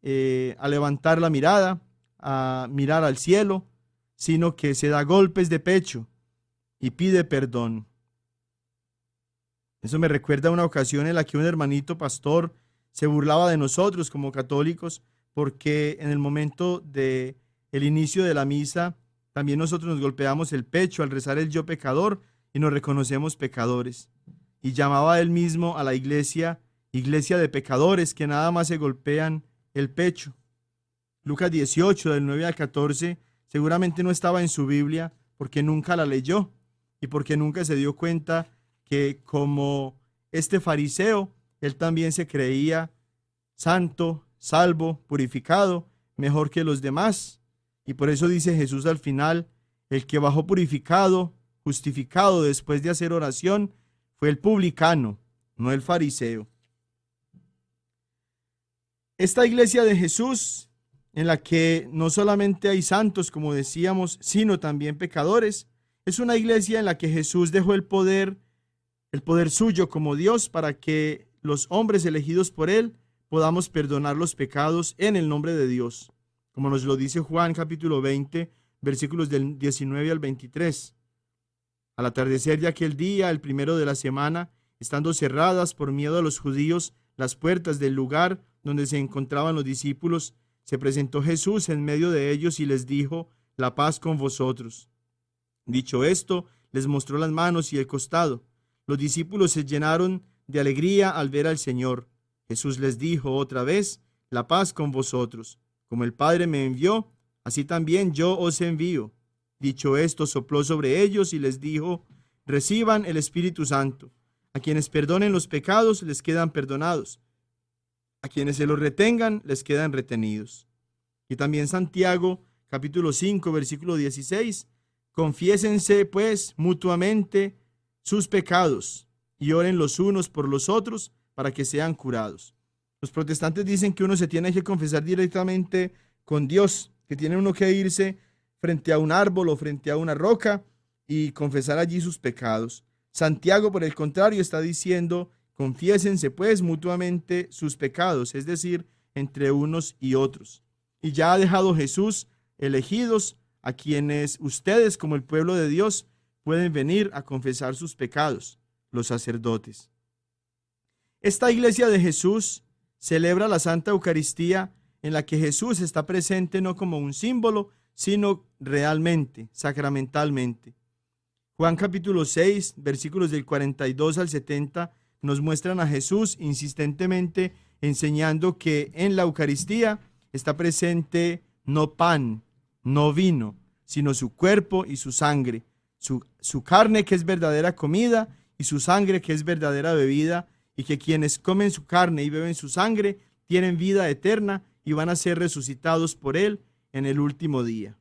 a levantar la mirada, a mirar al cielo, sino que se da golpes de pecho y pide perdón. Eso me recuerda a una ocasión en la que un hermanito pastor se burlaba de nosotros como católicos, porque en el momento del inicio de la misa, también nosotros nos golpeamos el pecho al rezar el Yo Pecador y nos reconocemos pecadores. Y llamaba él mismo a la iglesia de pecadores que nada más se golpean el pecho. Lucas 18, del 9 al 14, seguramente no estaba en su Biblia porque nunca la leyó y porque nunca se dio cuenta que, como este fariseo, él también se creía santo, salvo, purificado, mejor que los demás. Y por eso dice Jesús al final: el que bajó purificado, justificado después de hacer oración, fue el publicano, no el fariseo. Esta iglesia de Jesús, en la que no solamente hay santos, como decíamos, sino también pecadores, es una iglesia en la que Jesús dejó el poder suyo como Dios, para que los hombres elegidos por Él podamos perdonar los pecados en el nombre de Dios, como nos lo dice Juan capítulo 20, versículos del 19 al 23. Al atardecer de aquel día, el primero de la semana, estando cerradas por miedo a los judíos las puertas del lugar donde se encontraban los discípulos, se presentó Jesús en medio de ellos y les dijo: la paz con vosotros. Dicho esto, les mostró las manos y el costado. Los discípulos se llenaron de alegría al ver al Señor. Jesús les dijo otra vez: la paz con vosotros. Como el Padre me envió, así también yo os envío. Dicho esto, sopló sobre ellos y les dijo: reciban el Espíritu Santo. A quienes perdonen los pecados les quedan perdonados. A quienes se los retengan les quedan retenidos. Y también Santiago, capítulo 5, versículo 16. Confiésense pues mutuamente sus pecados y oren los unos por los otros para que sean curados. Los protestantes dicen que uno se tiene que confesar directamente con Dios, que tiene uno que irse frente a un árbol o frente a una roca y confesar allí sus pecados. Santiago, por el contrario, está diciendo: confiésense pues mutuamente sus pecados, es decir, entre unos y otros. Y ya ha dejado Jesús elegidos a quienes ustedes, como el pueblo de Dios, pueden venir a confesar sus pecados, los sacerdotes. Esta iglesia de Jesús celebra la Santa Eucaristía, en la que Jesús está presente no como un símbolo, sino realmente, sacramentalmente. Juan capítulo 6, versículos del 42 al 70, nos muestran a Jesús insistentemente enseñando que en la Eucaristía está presente no pan, no vino, sino su cuerpo y su sangre, su su carne que es verdadera comida y su sangre que es verdadera bebida, y que quienes comen su carne y beben su sangre tienen vida eterna y van a ser resucitados por él en el último día.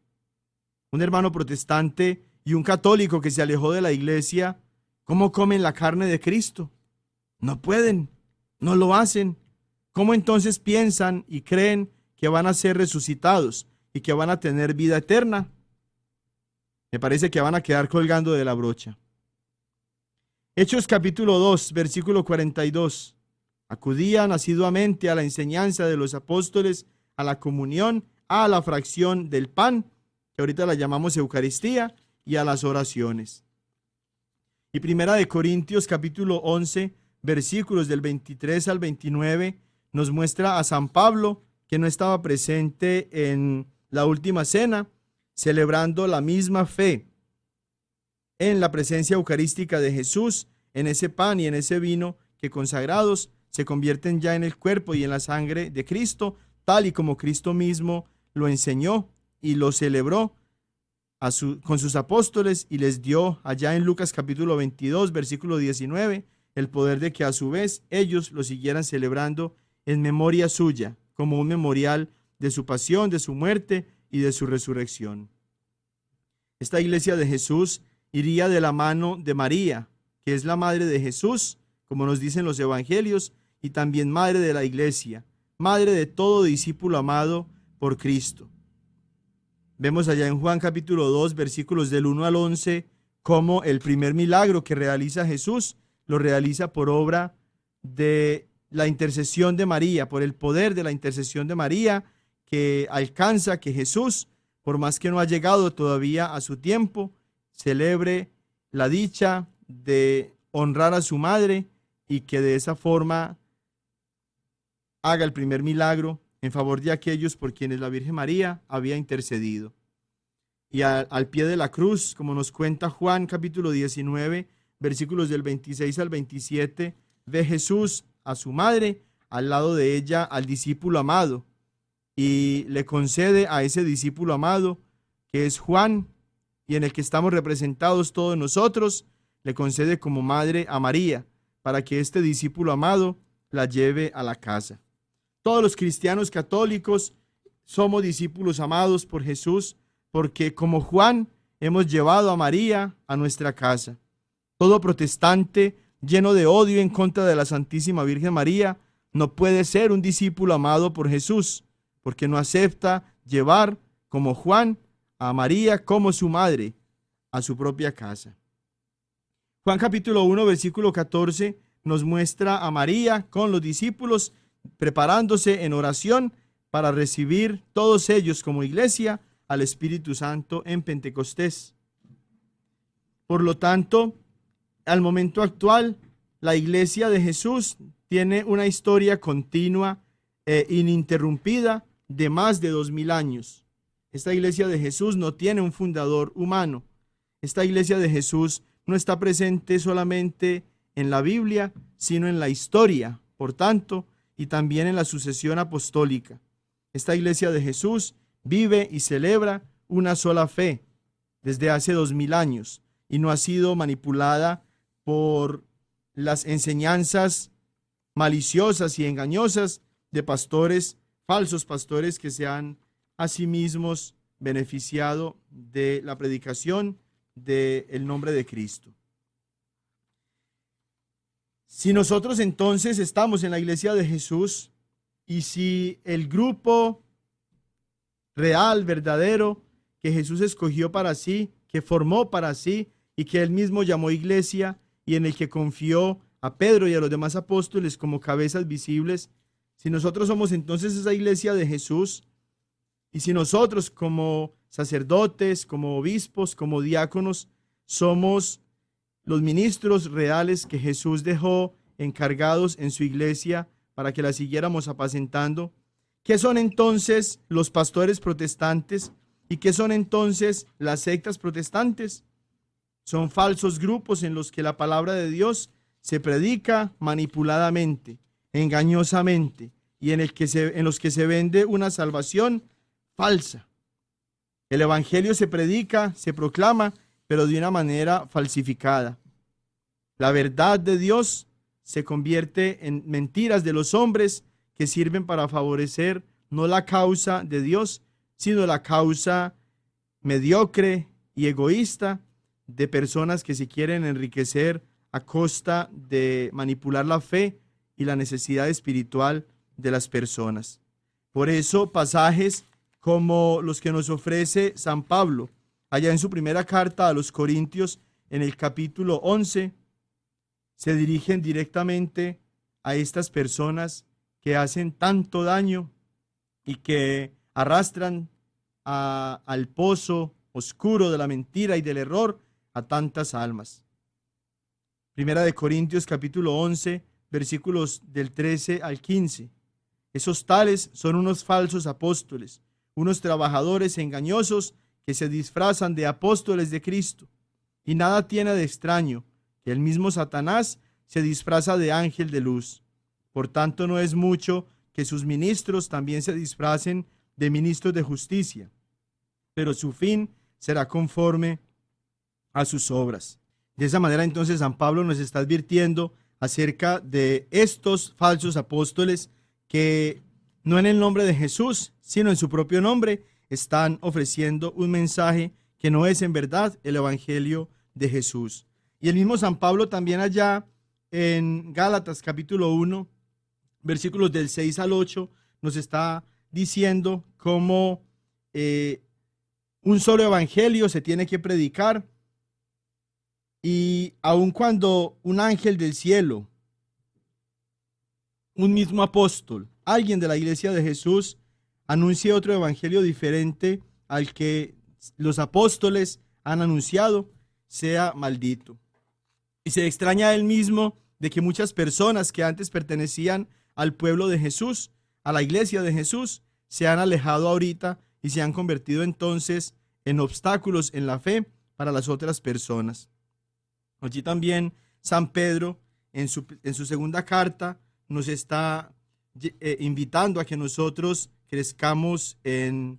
Un hermano protestante y un católico que se alejó de la iglesia, ¿cómo comen la carne de Cristo? No pueden, no lo hacen. ¿Cómo entonces piensan y creen que van a ser resucitados y que van a tener vida eterna? Me parece que van a quedar colgando de la brocha. Hechos capítulo 2, versículo 42. Acudían asiduamente a la enseñanza de los apóstoles, a la comunión, a la fracción del pan, que ahorita la llamamos Eucaristía, y a las oraciones. Y primera de Corintios capítulo 11, versículos del 23 al 29, nos muestra a San Pablo, que no estaba presente en la última cena, celebrando la misma fe en la presencia eucarística de Jesús, en ese pan y en ese vino que consagrados se convierten ya en el cuerpo y en la sangre de Cristo, tal y como Cristo mismo lo enseñó y lo celebró con sus apóstoles, y les dio allá en Lucas capítulo 22, versículo 19, el poder de que a su vez ellos lo siguieran celebrando en memoria suya, como un memorial de su pasión, de su muerte y de su resurrección. Esta iglesia de Jesús iría de la mano de María, que es la madre de Jesús, como nos dicen los evangelios, y también madre de la iglesia, madre de todo discípulo amado por Cristo. Vemos allá en Juan capítulo 2, versículos del 1 al 11, cómo el primer milagro que realiza Jesús lo realiza por obra de la intercesión de María, por el poder de la intercesión de María, que alcanza que Jesús, por más que no ha llegado todavía a su tiempo, celebre la dicha de honrar a su madre y que de esa forma haga el primer milagro en favor de aquellos por quienes la Virgen María había intercedido. Y al pie de la cruz, como nos cuenta Juan capítulo 19, versículos del 26 al 27, ve Jesús a su madre, al lado de ella al discípulo amado, y le concede a ese discípulo amado, que es Juan, y en el que estamos representados todos nosotros, le concede como madre a María, para que este discípulo amado la lleve a la casa. Todos los cristianos católicos somos discípulos amados por Jesús, porque como Juan hemos llevado a María a nuestra casa. Todo protestante lleno de odio en contra de la Santísima Virgen María no puede ser un discípulo amado por Jesús, porque no acepta llevar, como Juan, a María como su madre a su propia casa. Juan capítulo 1, versículo 14 nos muestra a María con los discípulos preparándose en oración para recibir todos ellos como iglesia al Espíritu Santo en Pentecostés. Por lo tanto, al momento actual, la iglesia de Jesús tiene una historia continua e ininterrumpida de más de 2000 años. Esta iglesia de Jesús no tiene un fundador humano. Esta iglesia de Jesús no está presente solamente en la Biblia, sino en la historia, por tanto, y también en la sucesión apostólica. Esta iglesia de Jesús vive y celebra una sola fe desde hace 2000 años y no ha sido manipulada por las enseñanzas maliciosas y engañosas de pastores, falsos pastores que se han a sí mismos beneficiado de la predicación del nombre de Cristo. Si nosotros entonces estamos en la iglesia de Jesús y si el grupo real, verdadero, que Jesús escogió para sí, que formó para sí y que él mismo llamó iglesia y en el que confió a Pedro y a los demás apóstoles como cabezas visibles, si nosotros somos entonces esa iglesia de Jesús y si nosotros como sacerdotes, como obispos, como diáconos, somos los ministros reales que Jesús dejó encargados en su iglesia para que la siguiéramos apacentando, ¿qué son entonces los pastores protestantes? ¿Y qué son entonces las sectas protestantes? Son falsos grupos en los que la palabra de Dios se predica manipuladamente, engañosamente, y en los que se vende una salvación falsa. El evangelio se predica, se proclama, pero de una manera falsificada. La verdad de Dios se convierte en mentiras de los hombres que sirven para favorecer no la causa de Dios, sino la causa mediocre y egoísta de personas que se quieren enriquecer a costa de manipular la fe y la necesidad espiritual de las personas. Por eso, pasajes como los que nos ofrece San Pablo, allá en su primera carta a los Corintios, en el capítulo 11, se dirigen directamente a estas personas que hacen tanto daño y que arrastran al pozo oscuro de la mentira y del error a tantas almas. Primera de Corintios capítulo 11, versículos del 13 al 15. Esos tales son unos falsos apóstoles, unos trabajadores engañosos que se disfrazan de apóstoles de Cristo. Y nada tiene de extraño que el mismo Satanás se disfraza de ángel de luz. Por tanto, no es mucho que sus ministros también se disfracen de ministros de justicia, pero su fin será conforme a sus obras. De esa manera, entonces, San Pablo nos está advirtiendo acerca de estos falsos apóstoles que no en el nombre de Jesús, sino en su propio nombre, están ofreciendo un mensaje que no es en verdad el evangelio de Jesús. Y el mismo San Pablo también allá en Gálatas capítulo 1, versículos del 6 al 8, nos está diciendo cómo un solo evangelio se tiene que predicar, y aun cuando un ángel del cielo, un mismo apóstol, alguien de la iglesia de Jesús, anuncie otro evangelio diferente al que los apóstoles han anunciado, sea maldito. Y se extraña a él mismo de que muchas personas que antes pertenecían al pueblo de Jesús, a la iglesia de Jesús, se han alejado ahorita y se han convertido entonces en obstáculos en la fe para las otras personas. Allí también San Pedro, en su segunda carta, nos está invitando a que nosotros crezcamos en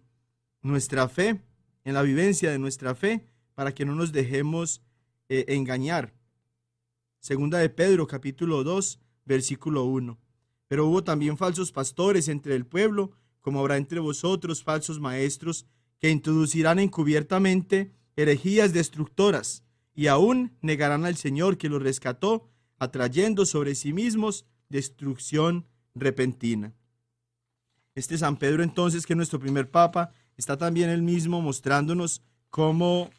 nuestra fe, en la vivencia de nuestra fe, para que no nos dejemos engañar. Segunda de Pedro, capítulo 2, versículo 1. Pero hubo también falsos pastores entre el pueblo, como habrá entre vosotros falsos maestros, que introducirán encubiertamente herejías destructoras, y aún negarán al Señor que los rescató, atrayendo sobre sí mismos destrucción repentina. Este San Pedro, entonces, que es nuestro primer papa, está también él mismo mostrándonos cómo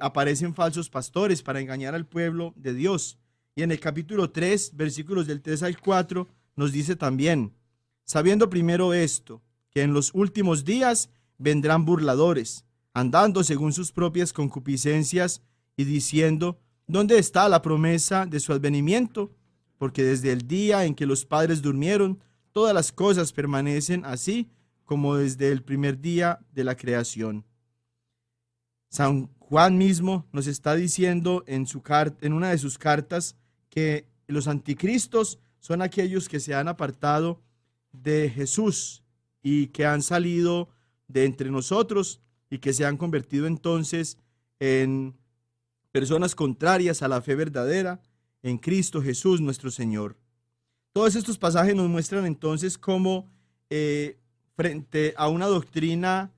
aparecen falsos pastores para engañar al pueblo de Dios. Y en el capítulo 3, versículos del 3 al 4, nos dice también: sabiendo primero esto, que en los últimos días vendrán burladores, andando según sus propias concupiscencias, y diciendo: ¿dónde está la promesa de su advenimiento? Porque desde el día en que los padres durmieron, todas las cosas permanecen así como desde el primer día de la creación. San Juan mismo nos está diciendo en una de sus cartas que los anticristos son aquellos que se han apartado de Jesús y que han salido de entre nosotros y que se han convertido entonces en personas contrarias a la fe verdadera en Cristo Jesús nuestro Señor. Todos estos pasajes nos muestran entonces cómo frente a una doctrina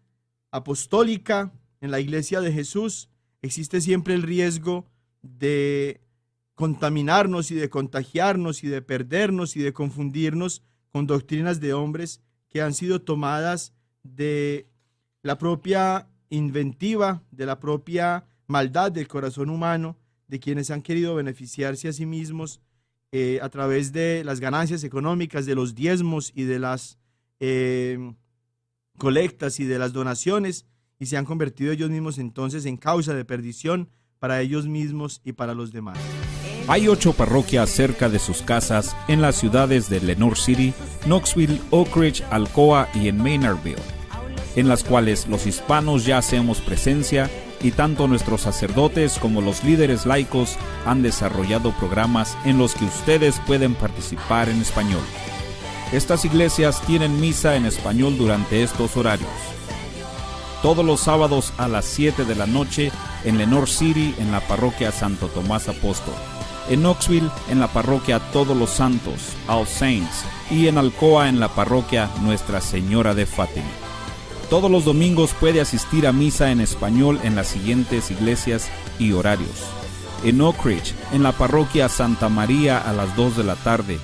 apostólica en la iglesia de Jesús existe siempre el riesgo de contaminarnos y de contagiarnos y de perdernos y de confundirnos con doctrinas de hombres que han sido tomadas de la propia inventiva, de la propia maldad del corazón humano, de quienes han querido beneficiarse a sí mismos a través de las ganancias económicas, de los diezmos y de las colectas y de las donaciones, y se han convertido ellos mismos entonces en causa de perdición para ellos mismos y para los demás. Hay 8 parroquias cerca de sus casas en las ciudades de Lenoir City, Knoxville, Oak Ridge, Alcoa y en Maynardville, en las cuales los hispanos ya hacemos presencia, y tanto nuestros sacerdotes como los líderes laicos han desarrollado programas en los que ustedes pueden participar en español. Estas iglesias tienen misa en español durante estos horarios. Todos los sábados a las 7 de la noche en Lenoir City, en la parroquia Santo Tomás Apóstol, en Knoxville, en la parroquia Todos los Santos, All Saints, y en Alcoa, en la parroquia Nuestra Señora de Fátima. Todos los domingos puede asistir a misa en español en las siguientes iglesias y horarios: en Oak Ridge, en la parroquia Santa María a las 2 de la tarde,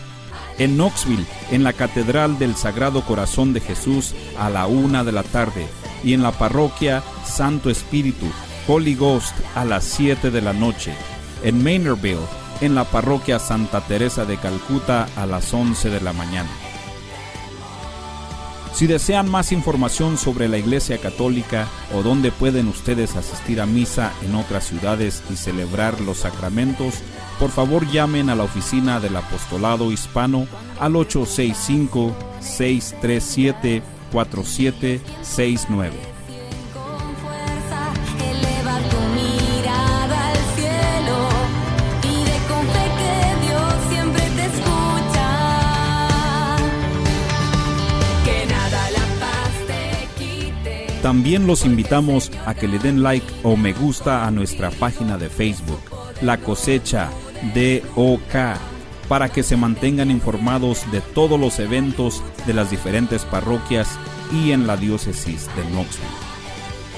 en Knoxville, en la Catedral del Sagrado Corazón de Jesús a la 1 de la tarde, y en la parroquia Santo Espíritu, Holy Ghost, a las 7 de la noche, en Maynardville, en la parroquia Santa Teresa de Calcuta a las 11 de la mañana. Si desean más información sobre la Iglesia Católica o dónde pueden ustedes asistir a misa en otras ciudades y celebrar los sacramentos, por favor llamen a la oficina del Apostolado Hispano al 865-637-4769. También los invitamos a que le den like o me gusta a nuestra página de Facebook, La Cosecha DOK, para que se mantengan informados de todos los eventos de las diferentes parroquias y en la diócesis de Knoxville.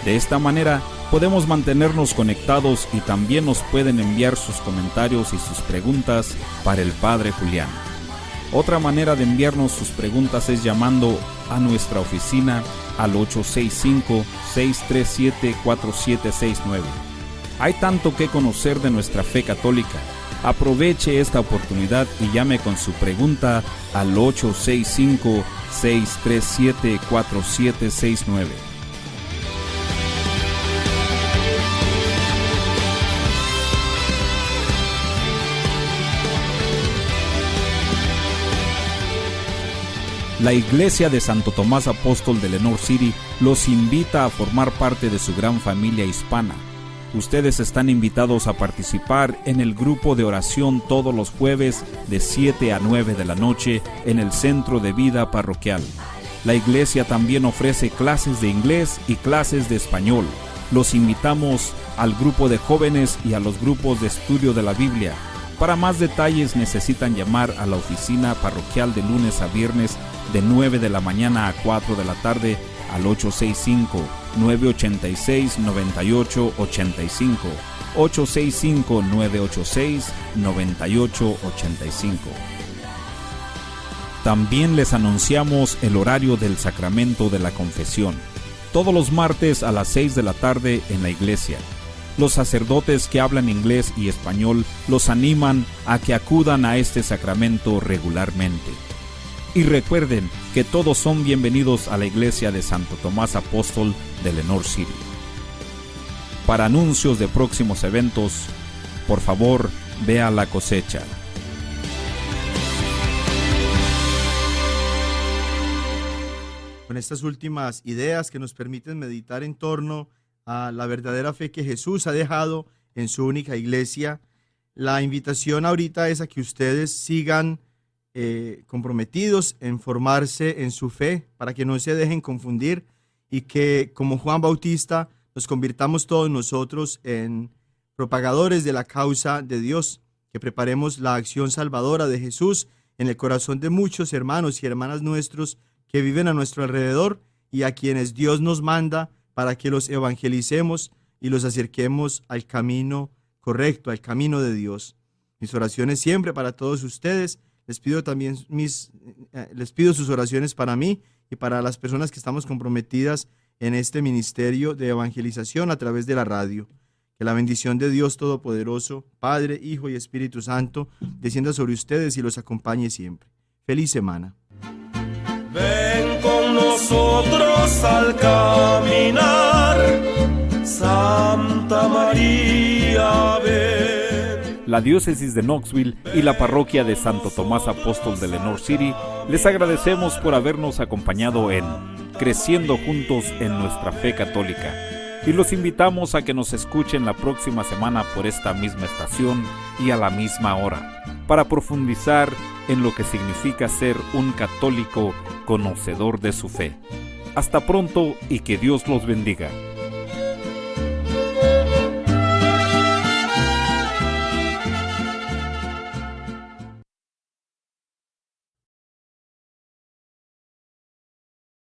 De esta manera podemos mantenernos conectados y también nos pueden enviar sus comentarios y sus preguntas para el Padre Julián. Otra manera de enviarnos sus preguntas es llamando a nuestra oficina al 865-637-4769. Hay tanto que conocer de nuestra fe católica. Aproveche esta oportunidad y llame con su pregunta al 865-637-4769. La Iglesia de Santo Tomás Apóstol de Lenoir City los invita a formar parte de su gran familia hispana. Ustedes están invitados a participar en el grupo de oración todos los jueves de 7 a 9 de la noche en el Centro de Vida Parroquial. La iglesia también ofrece clases de inglés y clases de español. Los invitamos al grupo de jóvenes y a los grupos de estudio de la Biblia. Para más detalles necesitan llamar a la oficina parroquial de lunes a viernes de 9 de la mañana a 4 de la tarde al 865-986-9885, 865-986-9885. También les anunciamos el horario del sacramento de la confesión, todos los martes a las 6 de la tarde en la iglesia. Los sacerdotes que hablan inglés y español los animan a que acudan a este sacramento regularmente. Y recuerden que todos son bienvenidos a la iglesia de Santo Tomás Apóstol de Lenoir City. Para anuncios de próximos eventos, por favor, vea La Cosecha. Con estas últimas ideas que nos permiten meditar en torno a la verdadera fe que Jesús ha dejado en su única iglesia, la invitación ahorita es a que ustedes sigan comprometidos en formarse en su fe para que no se dejen confundir y que, como Juan Bautista, nos convirtamos todos nosotros en propagadores de la causa de Dios, que preparemos la acción salvadora de Jesús en el corazón de muchos hermanos y hermanas nuestros que viven a nuestro alrededor y a quienes Dios nos manda para que los evangelicemos y los acerquemos al camino correcto, al camino de Dios. Mis oraciones siempre para todos ustedes. Les pido también les pido sus oraciones para mí y para las personas que estamos comprometidas en este ministerio de evangelización a través de la radio. Que la bendición de Dios Todopoderoso, Padre, Hijo y Espíritu Santo, descienda sobre ustedes y los acompañe siempre. Feliz semana. Ven con nosotros al caminar, Santa María, ven. La diócesis de Knoxville y la parroquia de Santo Tomás Apóstol de Lenoir City les agradecemos por habernos acompañado en Creciendo Juntos en Nuestra Fe Católica y los invitamos a que nos escuchen la próxima semana por esta misma estación y a la misma hora para profundizar en lo que significa ser un católico conocedor de su fe. Hasta pronto y que Dios los bendiga.